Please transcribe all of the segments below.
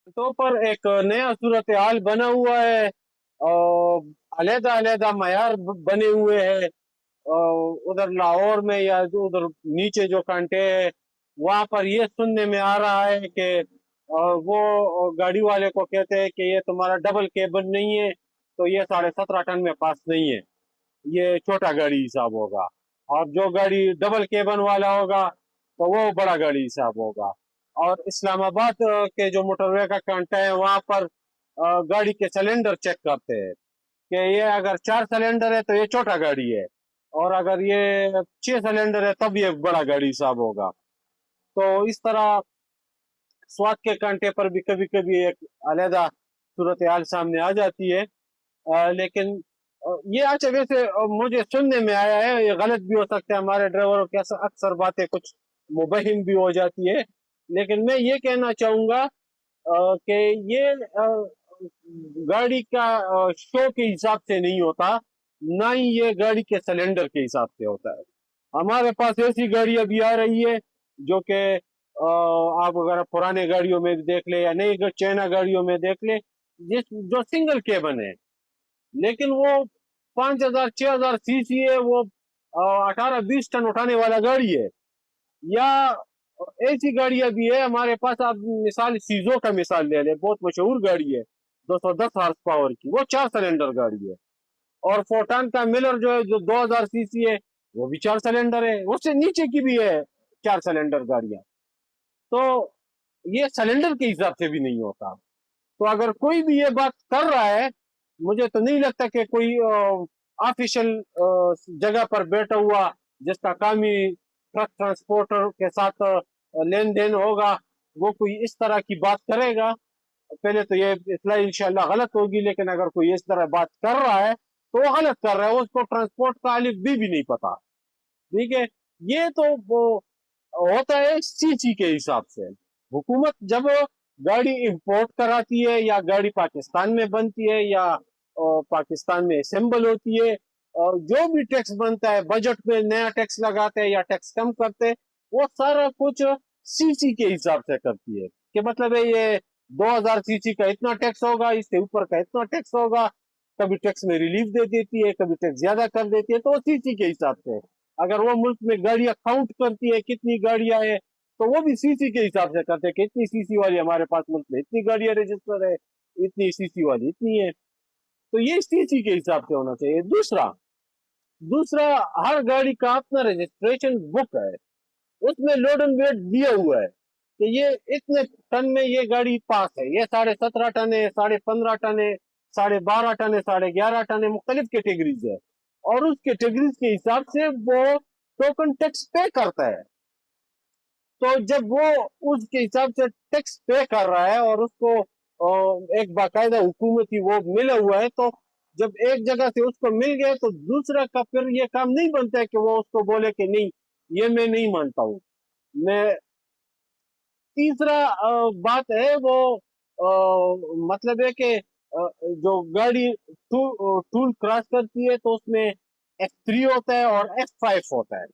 तो पर एक नया सूरत हाल बना हुआ है और अलहदा अलहदा मयार बने हुए हैं। उधर लाहौर में या जो उधर नीचे जो कांटे है वहां पर ये सुनने में आ रहा है कि वो गाड़ी वाले को कहते हैं कि ये तुम्हारा डबल केबल नहीं है, तो ये 17.5 टन में पास नहीं है, ये छोटा गाड़ी हिसाब होगा। और जो गाड़ी डबल केबल वाला होगा तो वो बड़ा गाड़ी हिसाब होगा। और इस्लामाबाद के जो मोटरवे का कांटा है वहां पर गाड़ी के सिलेंडर चेक करते हैं कि ये अगर 4 सिलेंडर है तो ये छोटा गाड़ी है, और अगर ये 6 सिलेंडर है तब ये बड़ा गाड़ी हिसाब होगा। तो इस तरह स्वाद के कांटे पर भी कभी कभी एक अलहदा सूरत हाल सामने आ जाती है। लेकिन ये अच्छा वैसे मुझे सुनने में आया है, ये गलत भी हो सकता है, हमारे ड्राइवरों की अक्सर बातें कुछ मुबहिम भी हो जाती है। लेकिन मैं ये कहना चाहूंगा कि ये गाड़ी का शो के हिसाब से नहीं होता, ना ही ये गाड़ी के सिलेंडर के हिसाब से होता है। हमारे पास ऐसी गाड़ी अभी आ रही है जो कि आप अगर पुराने गाड़ियों में देख ले या नई चाइना गाड़ियों में देख ले, जिस जो सिंगल केबन है, लेकिन वो 5,000 6,000 सीसी है, वो 18-20 टन उठाने वाला गाड़ी है। या ऐसी गाड़ियां भी है हमारे पास, आप मिसाल सीजो का मिसाल ले ले, बहुत मशहूर गाड़ी है, 210 हॉर्स पावर की, वो 4 सिलेंडर गाड़ी है। और फोर्टान का मिलर जो है जो 2,000 सीसी है, वो भी 4 सिलेंडर है, उससे नीचे की भी है 4 सिलेंडर गाड़ियां। तो ये सिलेंडर के हिसाब से भी नहीं होता। तो अगर कोई भी ये बात कर रहा है, मुझे तो नहीं लगता कि कोई ऑफिशियल जगह पर बैठा हुआ जिसका काम ही ट्रक ट्रांसपोर्टर के साथ लेन देन होगा, वो कोई इस तरह की बात करेगा। पहले तो ये इतला इंशाल्लाह गलत होगी, लेकिन अगर कोई इस तरह बात कर रहा है तो वो गलत कर रहा है, उसको ट्रांसपोर्ट का अलिफ भी नहीं पता। ठीक है, ये तो वो होता है सीसी के हिसाब से। हुकूमत जब गाड़ी इंपोर्ट कराती है या गाड़ी पाकिस्तान में बनती है या पाकिस्तान में असेंबल होती है, और जो भी टैक्स बनता है बजट में नया टैक्स लगाते हैं या टैक्स कम करते हैं, वो सारा कुछ सीसी के हिसाब से करती है कि मतलब है ये 2,000 सीसी का इतना टैक्स होगा, इससे ऊपर का इतना टैक्स होगा। कभी टैक्स में रिलीफ दे देती है, कभी टैक्स ज्यादा कर देती है, तो वो सीसी के हिसाब से। अगर वो मुल्क में गाड़ियां काउंट करती है कितनी गाड़ियां है, तो वो भी सीसी के हिसाब से करते हैं कि इतनी सीसी वाली हमारे पास मुल्क में इतनी गाड़ियां रजिस्टर है, इतनी सीसी वाली इतनी है। तो ये सीसी के हिसाब से होना चाहिए। दूसरा दूसरा हर गाड़ी का अपना रजिस्ट्रेशन बुक है, उसमें लोड एंड वेट दिया हुआ है कि ये इतने टन में ये गाड़ी पास है, ये 17.5 टन है, 15.5 टन है, 12.5 टन है, 11.5 टन है, मुख्तलिफ कैटेगरीज है। और उस कैटेगरीज के हिसाब से वो टोकन टैक्स पे करता है। तो जब वो उसके हिसाब से टैक्स पे कर रहा है और उसको एक बाकायदा हुकूमती वो मिला हुआ है, तो जब एक जगह से उसको मिल गया तो दूसरा का फिर ये काम नहीं बनता है कि वो उसको बोले कि नहीं, ये मैं नहीं मानता हूँ मैं। तीसरा बात है वो मतलब है कि जो गाड़ी टूल क्रॉस करती है तो उसमें F3 होता है और F5 होता है।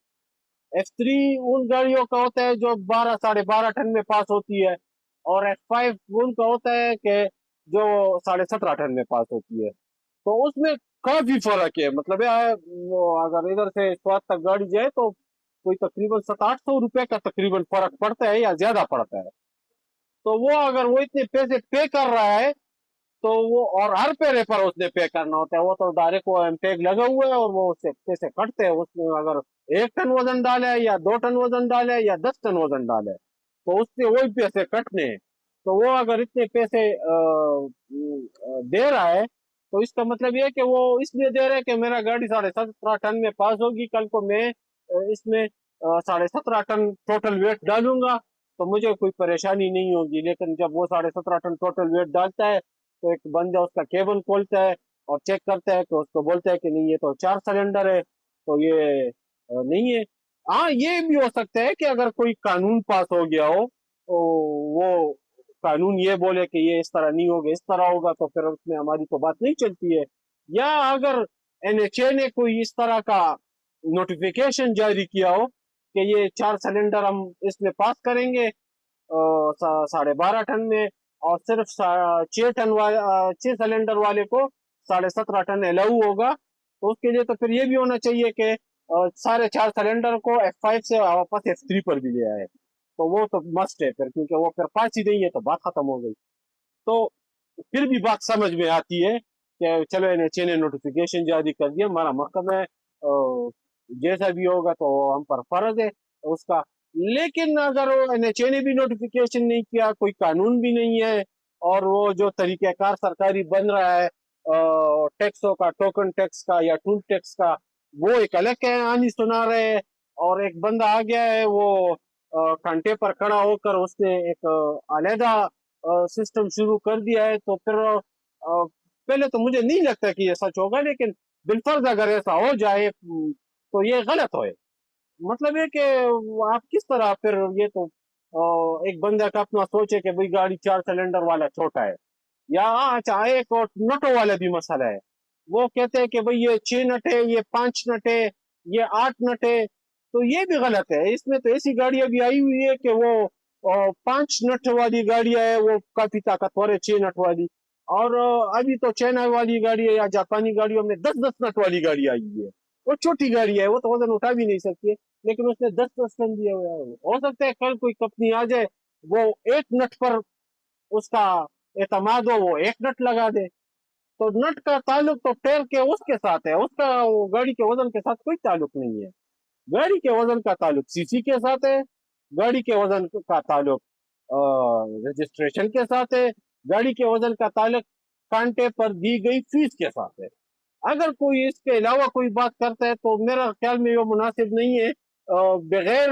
F3 उन गाड़ियों का होता है जो 12 साढ़े 12 टन में पास होती है, और F5 उनका होता है कि जो 17.5 टन में पास होती है। तो उसमें काफी फर्क है, मतलब वो अगर इधर से स्वाद तक गाड़ी जाए तो कोई तकरीबन 700-800 रुपए का तकरीबन फर्क पड़ता है या ज्यादा पड़ता है। तो वो अगर वो इतने पैसे पे कर रहा है तो वो, और हर पेरे पर उसने पे करना होता है, वो तो डायरेक्ट वो एमटेग लगा हुआ है और वो उससे पैसे कटते हैं। उसमें अगर 1 टन वजन डाले या 2 टन वजन डाले या 10 टन वजन डाले तो उससे वही पैसे कटने हैं। तो वो अगर इतने पैसे दे रहा है तो इसका मतलब ये है कि वो इसलिए दे रहा है कि मेरा गाड़ी 17.5 टन में पास होगी, कल को मैं इसमें 17.5 टन टोटल वेट डालूंगा तो मुझे कोई परेशानी नहीं होगी। लेकिन जब वो 17.5 टन टोटल वेट डालता है तो एक बंदा उसका केबल खोलता है और चेक करता है, तो उसको बोलता है कि नहीं ये तो 4 सिलेंडर है, तो ये नहीं है। हाँ, ये भी हो सकता है कि अगर कोई कानून पास हो गया हो तो वो कानून ये बोले कि ये इस तरह नहीं होगा इस तरह होगा, तो फिर उसमें हमारी तो बात नहीं चलती है। या अगर NHA ने कोई इस तरह का नोटिफिकेशन जारी किया हो कि ये 4 सिलेंडर हम इसमें पास करेंगे 12.5 टन में, और सिर्फ 6 टन 6 सिलेंडर वाले को 17.5 टन अलाउ होगा। तो उसके लिए तो फिर ये भी होना चाहिए कि सारे 4 सिलेंडर को F5 से वापस F3 पर भी ले आए। तो वो तो मस्ट है फिर, क्योंकि वो फिर पास ही नहीं है तो बात खत्म हो गई। तो फिर भी बात समझ में आती है कि चलो NHA ने नोटिफिकेशन जारी कर दिया, हमारा मकसद है जैसा भी होगा तो हम पर फर्ज है उसका। लेकिन अगर NHA ने भी नोटिफिकेशन नहीं किया, कोई कानून भी नहीं है, और वो जो तरीक़ेकार सरकारी बन रहा है टैक्सों का, टोकन टैक्स का या टूल टैक्स का, वो एक अलग कहानी सुना रहे हैं। और एक बंदा आ गया है, वो कांटे पर खड़ा होकर उसने एक अलहदा सिस्टम शुरू कर दिया है। तो फिर पहले तो मुझे नहीं लगता कि ये सच होगा, लेकिन बिलफर्ज अगर ऐसा हो जाए तो ये गलत होए। मतलब है कि आप किस तरह फिर ये तो एक बंदा का अपना सोचे कि भाई गाड़ी 4 सिलेंडर वाला छोटा है, या अच्छा एक और नटों वाला भी मसला है। वो कहते हैं कि भाई ये 6 नट है, ये 5 नट है, ये 8 नट है। तो ये भी गलत है। इसमें तो ऐसी गाड़ियां भी आई हुई है कि वो 5 नट वाली गाड़ियां है, वो काफी ताकतवर है 6 नट वाली। और अभी तो चाइना वाली गाड़ी है या जापानी गाड़ियों में 10-10 नट वाली गाड़ी आई हुई है। वो छोटी गाड़ी है, वो तो वजन उठा भी नहीं सकती है, लेकिन उसने 10-10 टन दिया हुआ है। हो सकता है कल कोई कंपनी आ जाए, वो 1 नट पर उसका एतमाद हो, वो 1 नट लगा दे। तो नट का ताल्लुक तो टायर के उसके साथ है, उसका वो गाड़ी के वजन के साथ कोई ताल्लुक नहीं है। गाड़ी के वजन का ताल्लुक सीसी के साथ है, गाड़ी के वजन का ताल्लुक रजिस्ट्रेशन के साथ है, गाड़ी के वजन का ताल्लुक कांटे पर दी गई फीस के साथ है। अगर कोई इसके अलावा कोई बात करता है तो मेरा ख्याल में वो मुनासिब नहीं है। बगैर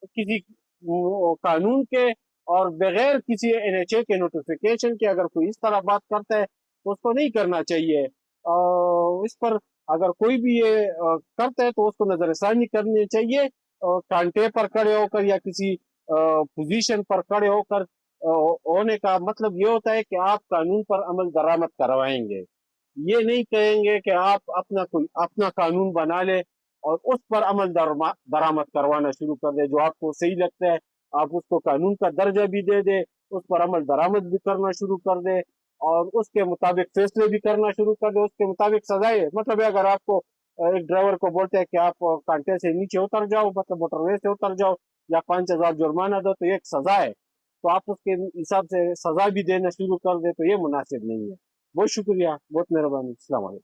किसी कानून के और बगैर किसी NHA के नोटिफिकेशन के अगर कोई इस तरह बात करता है तो उसको नहीं करना चाहिए। इस पर अगर कोई भी ये करता है तो उसको नजरसानी करनी चाहिए। कांटे पर खड़े होकर या किसी पोजीशन पर खड़े होकर होने का मतलब ये होता है कि आप कानून पर अमल दरामद करवाएंगे। ये नहीं कहेंगे कि आप अपना कानून बना ले और उस पर अमल दरामद करवाना शुरू कर दे। जो आपको सही लगता है आप उसको कानून का दर्जा भी दे दे, उस पर अमल दरामद भी करना शुरू कर दे, और उसके मुताबिक फैसले भी करना शुरू कर दे, उसके मुताबिक सजाए। मतलब है अगर आपको एक ड्राइवर को बोलते हैं कि आप कांटे से नीचे उतर जाओ, मतलब मोटरवे से उतर जाओ, या 5,000 जुर्माना दो, तो ये एक सजा है। तो आप उसके हिसाब से सजा भी देना शुरू कर दे, तो ये मुनासिब नहीं है। बहुत शुक्रिया, बहुत मेहरबानी। अस्सलाम वालेकुम।